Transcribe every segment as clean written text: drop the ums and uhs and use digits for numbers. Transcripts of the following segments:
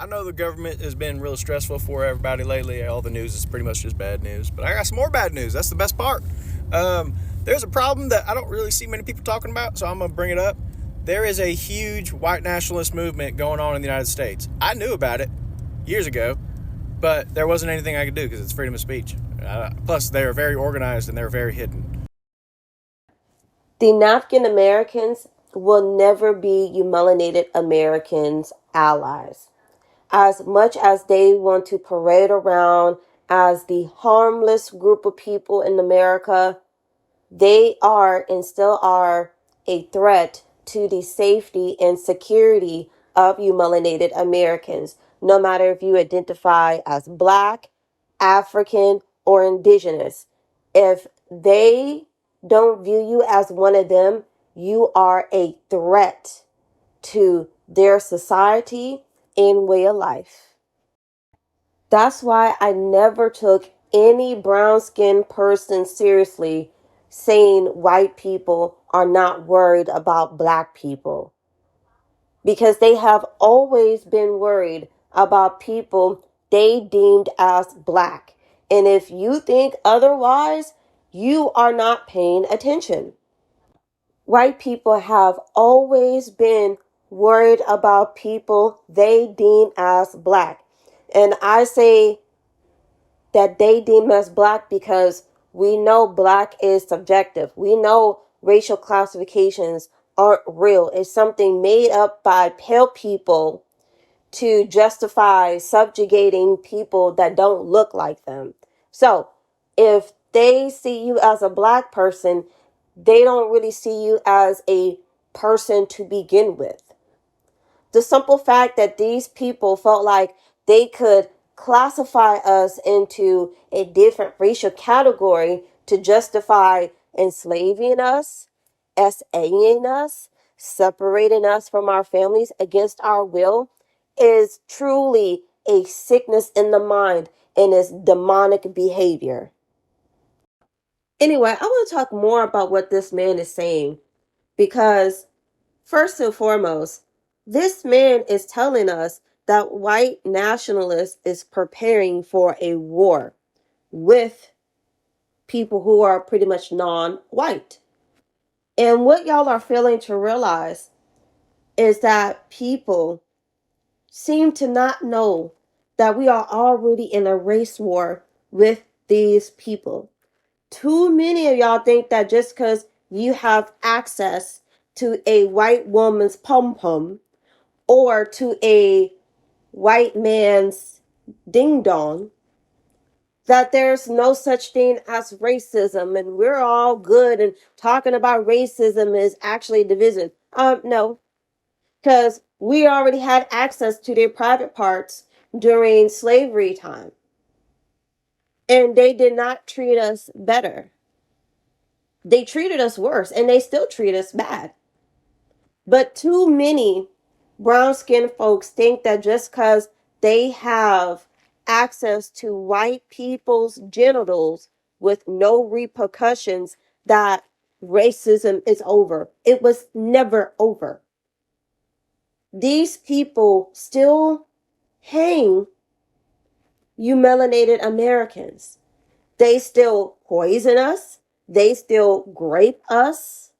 I know the government has been real stressful for everybody lately. All the news is pretty much just bad news. But I got some more bad news. That's the best part. There's a problem that I don't really see many people talking about, so I'm going to bring it up. There is a huge white nationalist movement going on in the United States. I knew about it years ago, but there wasn't anything I could do because it's freedom of speech. Plus, they're very organized and they're very hidden. The African Americans will never be you melanated Americans' allies. As much as they want to parade around as the harmless group of people in America, they are and still are a threat to the safety and security of you melanated Americans, no matter if you identify as Black, African, or Indigenous. If they don't view you as one of them, you are a threat to their society and way of life. That's why I never took any brown skinned person seriously saying white people are not worried about Black people, because they have always been worried about people they deemed as Black. And if you think otherwise, you are not paying attention. White people have always been worried about people they deem as Black. And I say that they deem as Black because we know Black is subjective. We know racial classifications aren't real. It's something made up by pale people to justify subjugating people that don't look like them. So if they see you as a Black person, they don't really see you as a person to begin with. The simple fact that these people felt like they could classify us into a different racial category to justify enslaving us, SAing us, separating us from our families against our will is truly a sickness in the mind and is demonic behavior. Anyway, I want to talk more about what this man is saying because, first and foremost, this man is telling us that white nationalists is preparing for a war with people who are pretty much non-white. And what y'all are failing to realize is that people seem to not know that we are already in a race war with these people. Too many of y'all think that just because you have access to a white woman's pom pom or to a white man's ding dong, that there's no such thing as racism and we're all good and talking about racism is actually division. No, because we already had access to their private parts during slavery time. And they did not treat us better. They treated us worse and they still treat us bad. But too many brown skinned folks think that just because they have access to white people's genitals with no repercussions, that racism is over. It was never over. These people still hang you melanated Americans. They still poison us. They still grape us.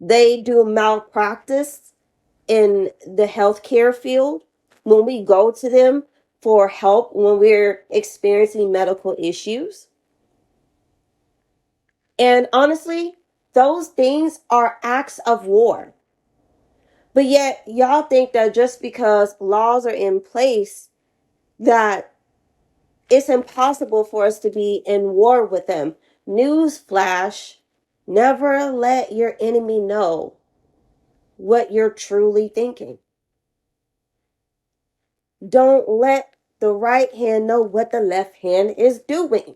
They do malpractice in the healthcare field when we go to them for help when we're experiencing medical issues. And honestly, those things are acts of war. But yet, y'all think that just because laws are in place, that it's impossible for us to be in war with them. Newsflash, never let your enemy know what you're truly thinking. Don't let the right hand know what the left hand is doing.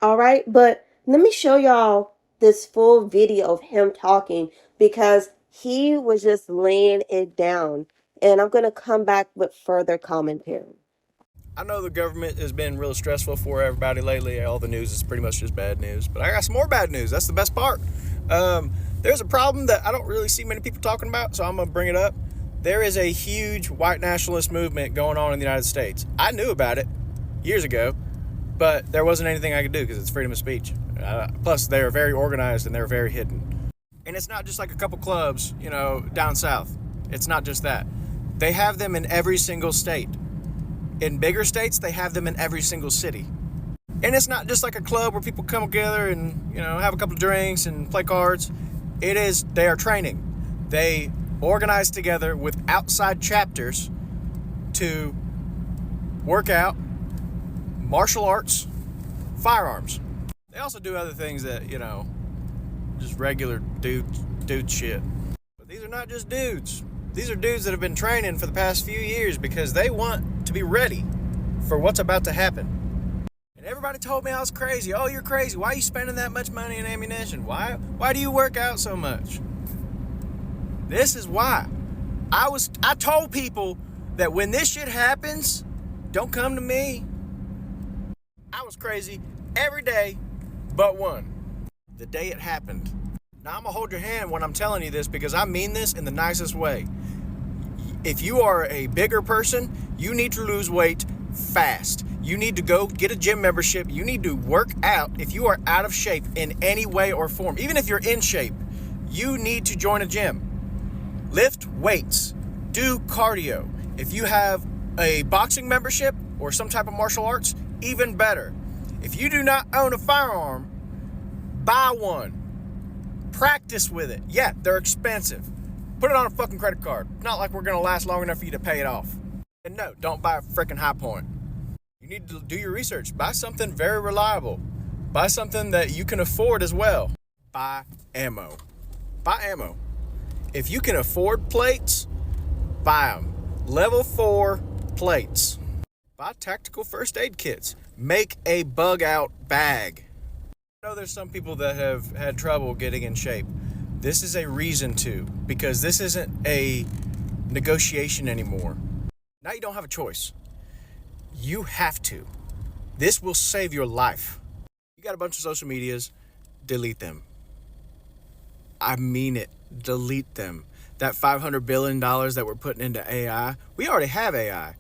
All right, but let me show y'all this full video of him talking because he was just laying it down. And I'm going to come back with further commentary. I know the government has been real stressful for everybody lately. All the news is pretty much just bad news. But I got some more bad news. That's the best part. There's a problem that I don't really see many people talking about, so I'm going to bring it up. There is a huge white nationalist movement going on in the United States. I knew about it years ago, but there wasn't anything I could do because it's freedom of speech. Plus, they are very organized and they're very hidden. And it's not just like a couple clubs, down south. It's not just that. They have them in every single state. In bigger states, they have them in every single city. And it's not just like a club where people come together and, have a couple of drinks and play cards. They are training. They organize together with outside chapters to work out martial arts, firearms. They also do other things that, just regular dude shit. But these are not just dudes. These are dudes that have been training for the past few years because they want to be ready for what's about to happen. And everybody told me I was crazy. Oh, you're crazy. Why are you spending that much money on ammunition? Why do you work out so much? This is why. I told people that when this shit happens, don't come to me. I was crazy every day but one. The day it happened. Now I'm gonna hold your hand when I'm telling you this because I mean this in the nicest way. If you are a bigger person, you need to lose weight fast. You need to go get a gym membership. You need to work out. If you are out of shape in any way or form, even if you're in shape, you need to join a gym. Lift weights. Do cardio. If you have a boxing membership or some type of martial arts, even better. If you do not own a firearm, buy one. Practice with it. Yeah, they're expensive. Put it on a fucking credit card. Not like we're going to last long enough for you to pay it off. And no, don't buy a freaking High Point. You need to do your research. Buy something very reliable. Buy something that you can afford as well. Buy ammo. Buy ammo. If you can afford plates, buy them. Level 4 plates. Buy tactical first aid kits. Make a bug out bag. I know there's some people that have had trouble getting in shape. This is a reason to, because this isn't a negotiation anymore. Now you don't have a choice. You have to. This will save your life. You got a bunch of social medias, delete them. I mean it. Delete them. That $500 billion that we're putting into AI, we already have AI.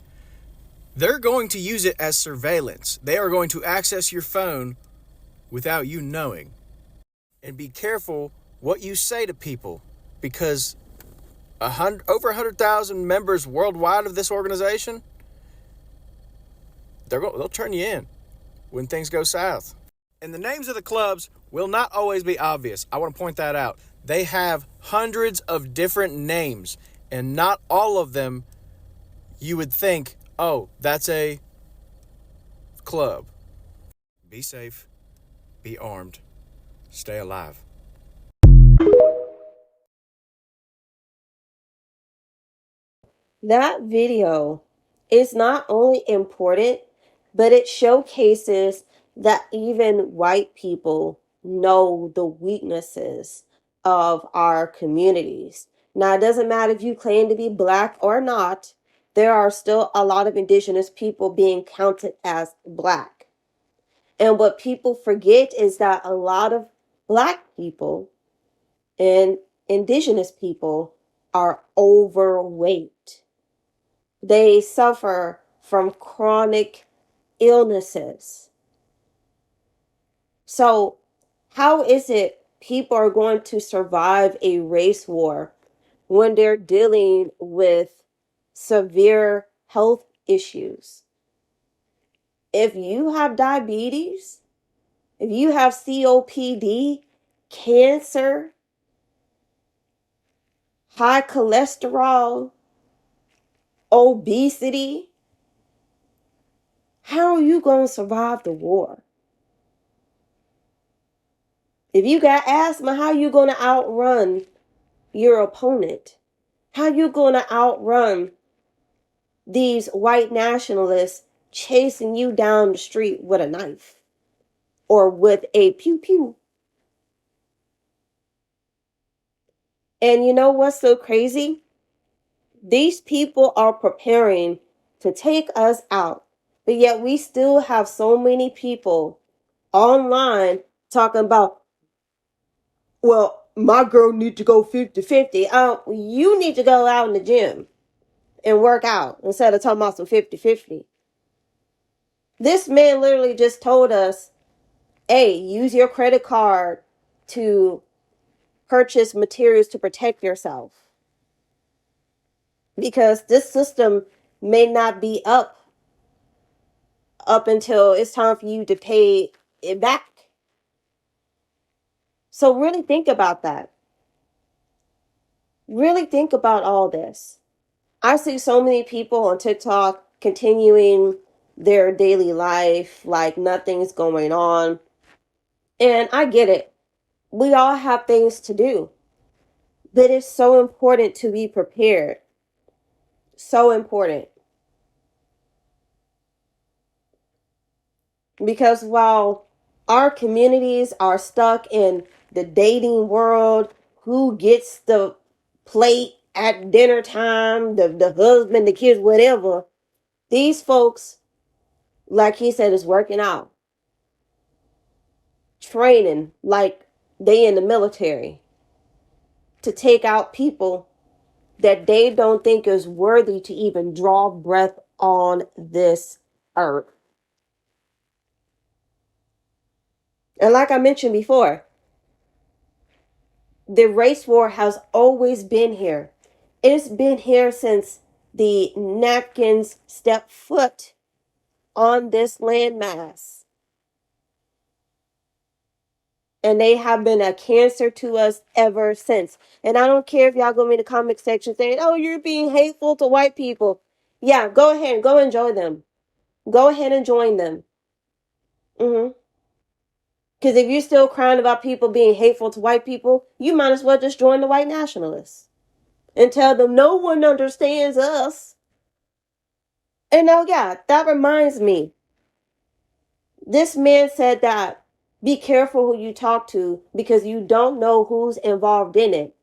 They're going to use it as surveillance. They are going to access your phone without you knowing. And be careful what you say to people, because over 100,000 members worldwide of this organization, they'll turn you in when things go south. And the names of the clubs will not always be obvious. I want to point that out. They have hundreds of different names, and not all of them you would think, oh, that's a club. Be safe, be armed, stay alive. That video is not only important, but it showcases that even white people know the weaknesses of our communities. Now, it doesn't matter if you claim to be black or not, there are still a lot of indigenous people being counted as black. And what people forget is that a lot of black people and indigenous people are overweight. They suffer from chronic illnesses. So, how is it people are going to survive a race war when they're dealing with severe health issues? If you have diabetes, if you have COPD, cancer, high cholesterol, obesity, how are you going to survive the war? If you got asthma, how are you going to outrun your opponent? How are you going to outrun these white nationalists chasing you down the street with a knife or with a pew pew? And you know what's so crazy? These people are preparing to take us out, but yet we still have so many people online talking about, well, my girl need to go 50-50. You need to go out in the gym. and work out instead of talking about some 50-50. This man literally just told us, hey, use your credit card to purchase materials to protect yourself. Because this system may not be up until it's time for you to pay it back. So really think about that. Really think about all this. I see so many people on TikTok continuing their daily life like nothing's going on. And I get it. We all have things to do. But it's so important to be prepared. So important. Because while our communities are stuck in the dating world, who gets the plate at dinner time, the husband, the kids, whatever, these folks, like he said, is working out, training like they in the military to take out people that they don't think is worthy to even draw breath on this earth. And like I mentioned before, the race war has always been here. It's been here since the napkins stepped foot on this landmass. And they have been a cancer to us ever since. And I don't care if y'all go in the comment section saying, oh, you're being hateful to white people. Yeah, go ahead and go enjoy them. Go ahead and join them. Because if you're still crying about people being hateful to white people, you might as well just join the white nationalists and tell them no one understands us. And oh yeah, that reminds me. This man said that be careful who you talk to because you don't know who's involved in it.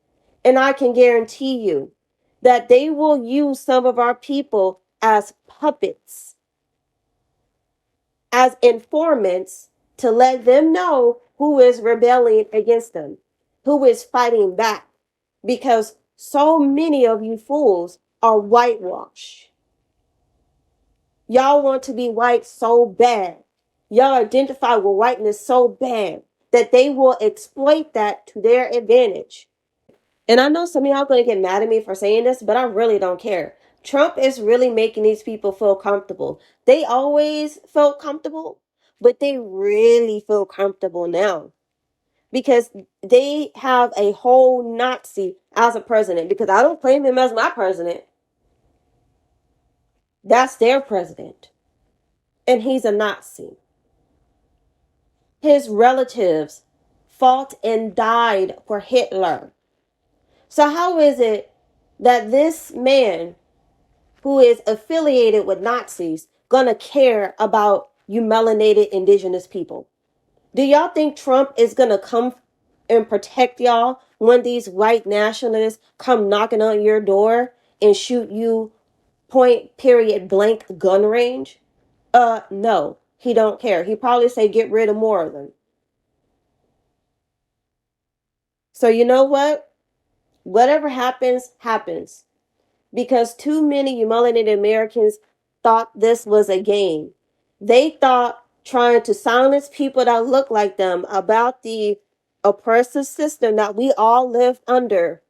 And I can guarantee you that they will use some of our people as puppets, as informants to let them know who is rebelling against them, who is fighting back. Because so many of you fools are whitewashed. Y'all want to be white so bad. Y'all identify with whiteness so bad that they will exploit that to their advantage. And I know some of y'all going to get mad at me for saying this, but I really don't care. Trump is really making these people feel comfortable. They always felt comfortable, but they really feel comfortable now because they have a whole Nazi as a president. Because I don't claim him as my president. That's their president. And he's a Nazi. His relatives fought and died for Hitler. So how is it that this man who is affiliated with Nazis gonna care about you melanated indigenous people? Do y'all think Trump is gonna come and protect y'all when these white nationalists come knocking on your door and shoot you point period blank gun range? No, he don't care. He probably say get rid of more of them. So you know what? Whatever happens, happens. Because too many melanated Americans thought this was a game. They thought trying to silence people that look like them about the oppressive system that we all lived under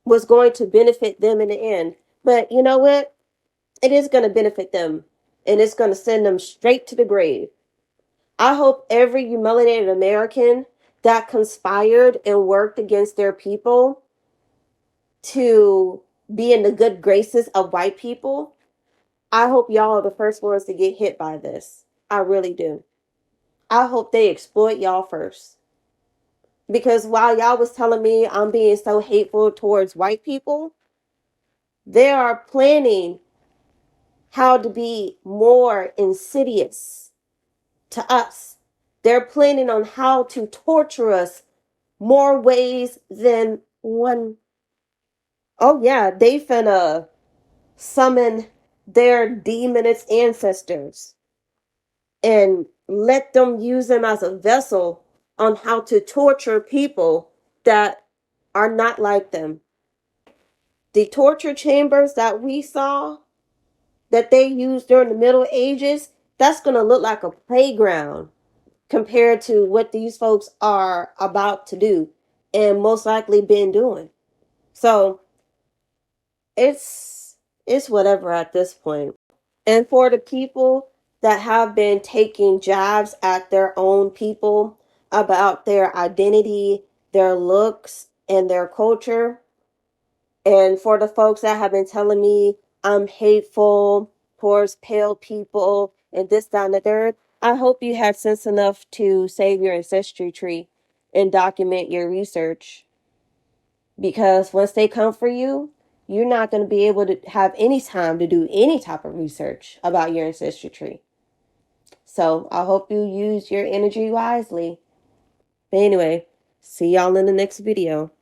was going to benefit them in the end. But you know what? It is going to benefit them. And it's going to send them straight to the grave. I hope every melanated American that conspired and worked against their people to be in the good graces of white people, I hope y'all are the first ones to get hit by this. I really do. I hope they exploit y'all first. Because while y'all was telling me I'm being so hateful towards white people, they are planning how to be more insidious to us. They're planning on how to torture us more ways than one. Oh yeah, they finna summon their demonous ancestors and let them use them as a vessel on how to torture people that are not like them. The torture chambers that we saw that they used during the Middle Ages, that's going to look like a playground compared to what these folks are about to do and most likely been doing. So it's whatever at this point. And for the people that have been taking jabs at their own people about their identity, their looks, and their culture, and for the folks that have been telling me I'm hateful towards pale people and this, that, and the third, I hope you had sense enough to save your ancestry tree and document your research. Because once they come for you, you're not going to be able to have any time to do any type of research about your ancestry tree. So I hope you use your energy wisely. But anyway, see y'all in the next video.